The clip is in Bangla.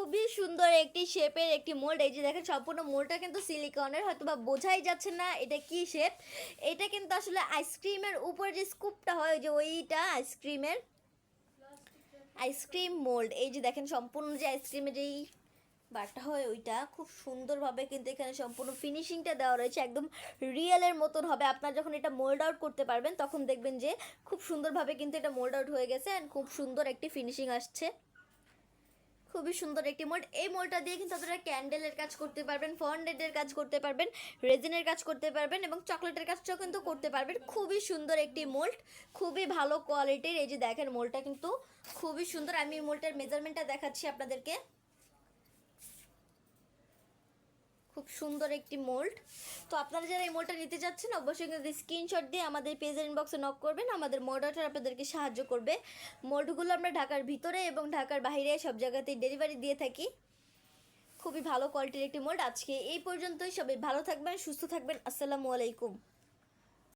খুবই সুন্দর একটি শেপের একটি মোল্ড। এই যে দেখেন সম্পূর্ণ মোল্ডটা কিন্তু সিলিকনের, হয়তোবা বোঝাই যাচ্ছে না এটা কি শেপ। এটা কিন্তু আসলে আইসক্রিমের উপরে যে স্কুপটা হয় ওই যে ওইটা আইসক্রিমের আইসক্রিম মোল্ড। এই যে দেখেন সম্পূর্ণ যে আইসক্রিমের যেই বারটা হয় ওইটা খুব সুন্দরভাবে কিন্তু এখানে সম্পূর্ণ ফিনিশিংটা দেওয়া রয়েছে, একদম রিয়েলের মতন হবে। আপনার যখন এটা মোল্ড আউট করতে পারবেন তখন দেখবেন যে খুব সুন্দরভাবে কিন্তু এটা মোল্ড আউট হয়ে গেছে অ্যান্ড খুব সুন্দর একটি ফিনিশিং আসছে। খুবই সুন্দর একটি মোল্ড। এই মোল্ডটা দিয়ে কিন্তু আপনারা ক্যান্ডেলের কাজ করতে পারবেন, ফন্ডেন্টের কাজ করতে পারবেন, রেজিনের কাজ করতে পারবেন এবং চকলেটের কাজটাও কিন্তু করতে পারবেন। খুবই সুন্দর একটি মোল্ড, খুবই ভালো কোয়ালিটির। এই যে দেখেন মোল্ডটা কিন্তু খুবই সুন্দর। আমি মোল্ডটার মেজারমেন্টটা দেখাচ্ছি আপনাদেরকে। খুব সুন্দর একটি মোল্ড। তো আপনারা যারা এই মোল্ডটা নিতে যাচ্ছেন অবশ্যই কিন্তু স্ক্রিনশট দিয়ে আমাদের পেজের ইনবক্সে নক করবেন, আমাদের মডারেটর আপনাদেরকে সাহায্য করবে। মোল্ডগুলো আমরা ঢাকার ভিতরে এবং ঢাকার বাইরে সব জায়গাতেই ডেলিভারি দিয়ে থাকি। খুবই ভালো কোয়ালিটির একটি মোল্ড। আজকে এই পর্যন্তই, সবাই ভালো থাকবেন, সুস্থ থাকবেন। আসসালামু আলাইকুম।